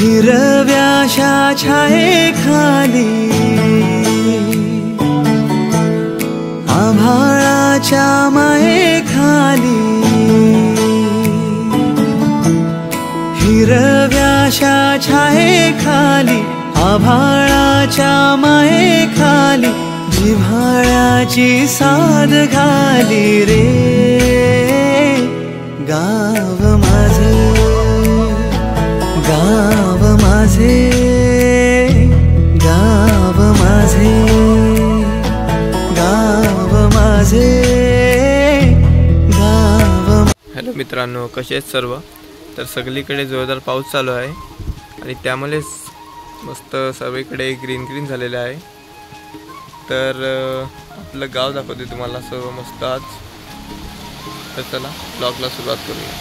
हिरव्याशा छायेखाली आभाळाच्या मायेखाली हिरव्याशा छायेखाली आभाळाच्या मायेखाली जिव्हाळ्याची साद घाली रे गाव माझे गाव माझे गाव माझे गाव माझे गाव। हॅलो मित्रांनो, कसे आहेत सर्व? तर सगळीकडे जोरदार पाऊस चालू आहे आणि त्यामुळेच मस्त सगळीकडे ग्रीन ग्रीन झालेलं आहे। तर आपलं गाव दाखवते तुम्हाला सर्व मस्त आज। तर चला ब्लॉगला सुरुवात करूया।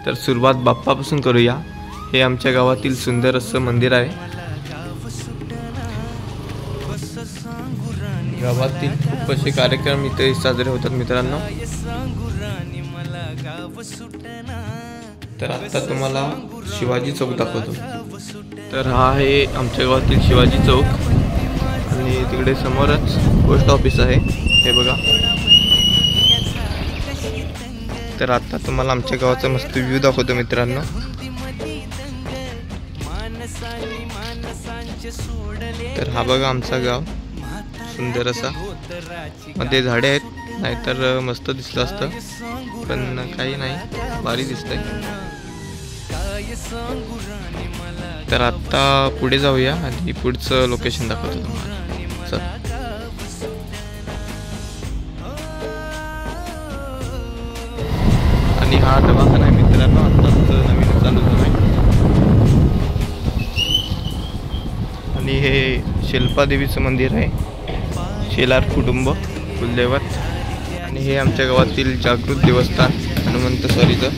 तर सुरुवात बाप्पापासून करूया। हे आमच्या गावातील सुंदर असं मंदिर आहे। गावातील खूप असे कार्यक्रम इथे साजरे होतात मित्रांनो। तर आता तुम्हाला शिवाजी चौक दाखवतो। तर हा आहे आमच्या गावातील शिवाजी चौक आणि तिकडे समोरच पोस्ट ऑफिस आहे, हे बघा। तर आता तुम्हाला आमच्या गावाचा मस्त व्ह्यू दाखवतो मित्रांनो। तर हा बघा आमचा गाव, सुंदर असा, मध्ये झाडे आहेत, नाहीतर मस्त दिसलं असतं, पण काही नाही, भारी दिसतंय। तर आता पुढे जाऊया आणि पुढचं लोकेशन दाखवतो तुम्हाला। आणि हा दवाखाना आहे मित्रांनो, आताच नवीन चालू झाला आहे। आणि हे शिल्पादेवीचं मंदिर आहे, शेलार कुटुंब कुलदैवत। आणि हे आमच्या गावातील जागृत देवस्थान हनुमंत स्वारीचं।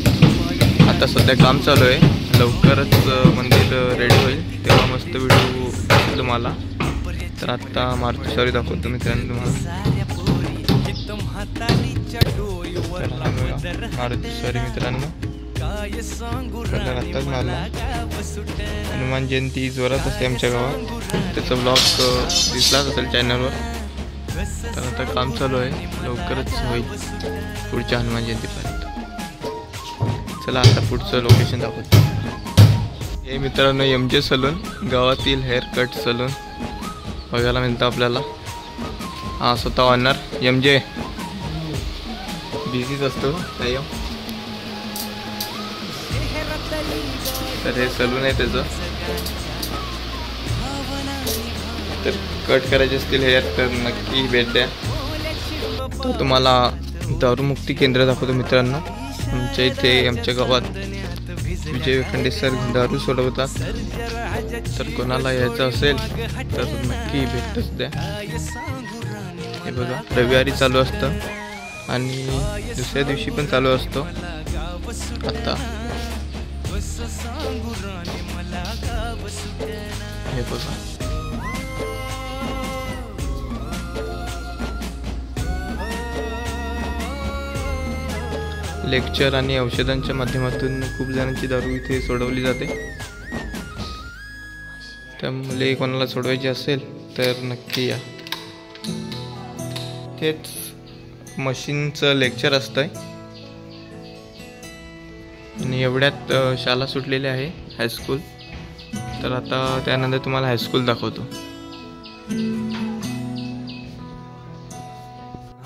आता सध्या काम चालू आहे, लवकरच मंदिर रेडी होईल तेव्हा मस्त व्हिडिओ तुम्हाला। तर आता मारुती स्वारी दाखवतो मित्रांनो तुम्हाला। मारुती स्वारी मित्रांनो, आत्ताच मारला। हनुमान जयंती जोरात असते आमच्या गावात, त्याचा ब्लॉग दिसलाच असेल चॅनलवर। तर आता काम चालू आहे, लवकरच होईल पुढच्या हनुमान जयंतीपर्यंत। चला आता पुढचं लोकेशन दाखवतो। हे मित्रांनो MJ सलून, गावातील हेअर कट सलून बघायला मिळतं आपल्याला। हा स्वतः ऑनर MJ, बिझीच असतो कायम। तर हे सलून आहे त्याचं। तर कट करायचे असतील हेअर तर नक्की भेट द्या। तर तुम्हाला दारूमुक्ती केंद्र दाखवतो मित्रांनो। आमच्या इथे आमच्या गावात विजय खंडे सर दारू सोडवतात, तर कोणाला यायचं असेल तर नक्की भेटच द्या। हे बघा रविवारी चालू असतं आणि दुसऱ्या दिवशी पण चालू असतो। आता हे बघा लेक्चर आणि औषधांच्या माध्यमातून खूप जणांची दारू इथे सोडवली जाते। त्यामुळे कोणाला सोडवायची असेल तर नक्की या। तेच मशीनचं लेक्चर असतंय आणि एवढ्यात शाळा सुटलेली आहे, हायस्कूल। तर आता त्यानंतर तुम्हाला हायस्कूल दाखवतो।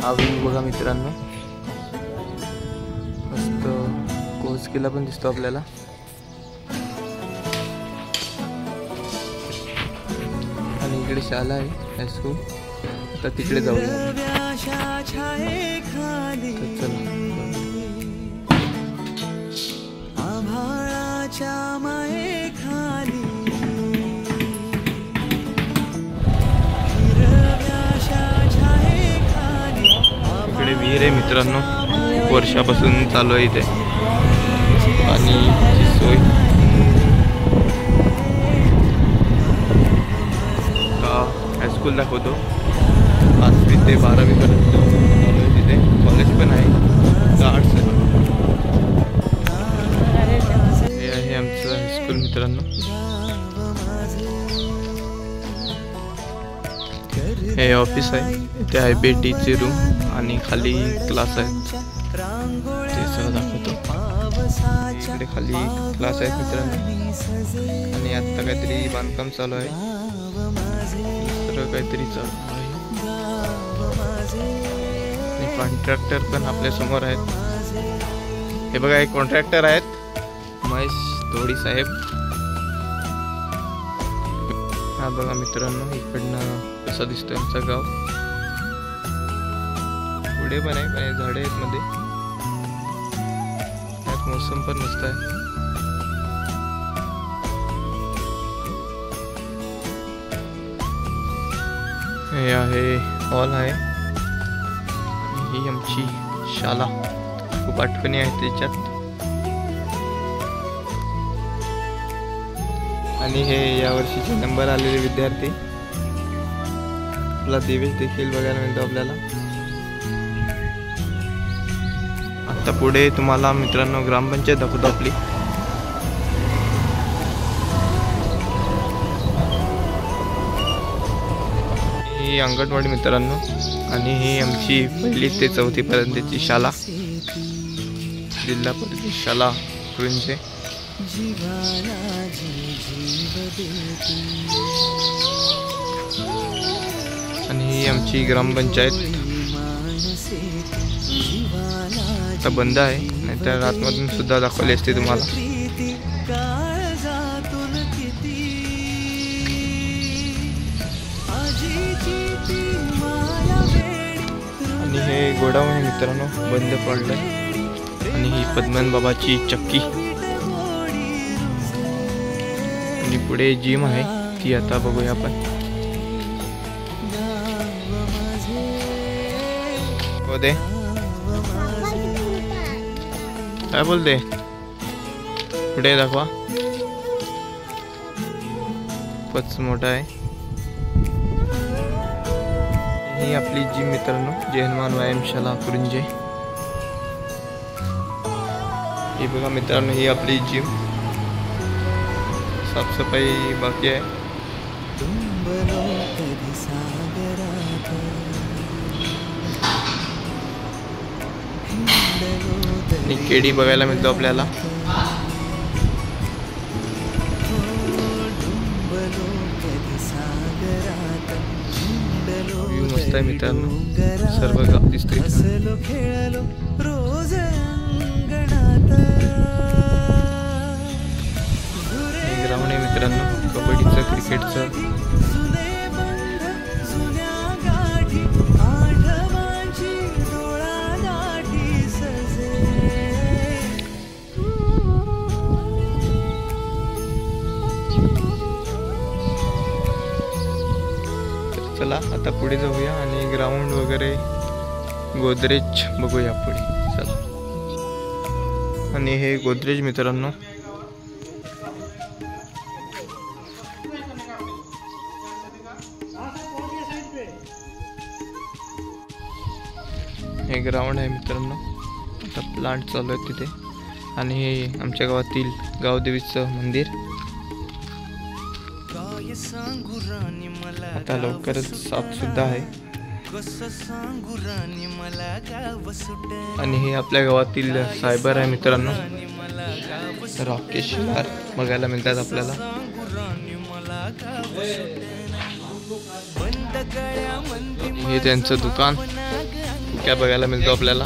हा व्ह्यू बघा मित्रांनो, मस्त कोर्स केला पण दिसतो आपल्याला। आणि इकडे शाळा आहे हायस्कूल, आता तिकडे जाऊया। इकडे विहीर आहे मित्रांनो, वर्षापासून चालू आहे इथे आणि सोय। हायस्कूल दाखवतो, 5वी ते 12वी पर्यंत चालू आहे तिथे, कॉलेज पण आहे, आर्ट्स आहे। हे आहे आमचं हायस्कूल। हायस्कूल मित्रांनो. हे ऑफिस आहे, इथे आहे बेटीची रूम आणि खाली क्लास आहेत, ते सगळं दाखवतो. इकडे खाली क्लास आहेत मित्रांनो आणि आता काहीतरी बांधकाम चालू आहे, दुसरं काहीतरी चालू आहे. आणि कॉन्ट्रॅक्टर पण आपल्या समोर आहेत. हे बघा, हे कॉन्ट्रॅक्टर आहेत महेश धोडी साहेब. हा बघा मित्रांनो, इकडनं कसा दिसतोय आमचं गाव. पुढे पण आहे, पण झाडे आहेत मध्ये. त्यात मोसम पण मस्त आहे. हे आहे हॉल आहे, ही आमची शाळा. खूप आठवणी आहेत त्याच्यात. आणि हे या वर्षीचे नंबर आलेले विद्यार्थी. आपला देवेश देखील बघायला मिळतो आपल्याला. आता पुढे तुम्हाला मित्रांनो ग्रामपंचायत दाखवतो आपली. ही अंगणवाडी मित्रांनो आणि ही आमची 1ली ते 4थी पर्यंतची शाळा, जिल्हा परिषद शाळा कुरुंजे. आणि ही आमची ग्रामपंचायत. आता बंद आहे, नाहीतर आतमधून सुद्धा दाखवली असते तुम्हाला. आणि हे गोडाऊन आहे मित्रांनो, बंद पडलंय. आणि ही पद्मन बाबाची चक्की. आणि पुढे जिम आहे, ती आता बघूया आपण. बोलते काय बोलते, पुढे दाखवा. खूपच मोठा आहे. ही आपली जिम मित्रांनो, जय हनुमान व्यायामशाला कुरुंजे. हे बघा मित्रांनो, ही आपली जिम. साफसफाई बाकी आहे. आणि केडी बघायला मिळतो आपल्याला. व्ह्यू मस्त आहे मित्रांनो, सर्व गाव दिसतंय. ग्राउंड आहे मित्रांनो, कबड्डीचं, क्रिकेटचं. चला आता पुढे जाऊया आणि ग्राउंड वगैरे गोदरेज बघूया पुढे. चला. आणि हे गोदरेज मित्रांनो, हे ग्राउंड आहे मित्रांनो. आता प्लांट चालू आहे तिथे. आणि हे आमच्या गावातील गावदेवीचं मंदिर. आता लवकरच साफ सुद्धा आहे. आणि हे आपल्या गावातील सायबर आहे मित्रांनो, राकेश बघायला मिळतात आपल्याला. हे त्यांचं दुकान काय बघायला मिळतो आपल्याला.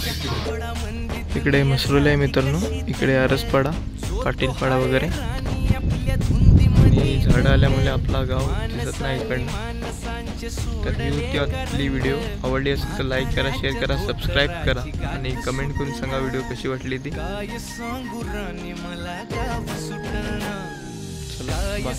इकडे मसरूल आहे मित्रांनो, इकडे आरसपाडा, पाटीलपाडा वगैरे. आणि झाडं आल्यामुळे आपला गाव दिसत नाही इकडनं. तर ही होती आपली व्हिडिओ. आवडली असेल तर लाईक करा, शेअर करा, सबस्क्राईब करा आणि कमेंट करून सांगा व्हिडिओ कशी वाटली ती. चला बाय.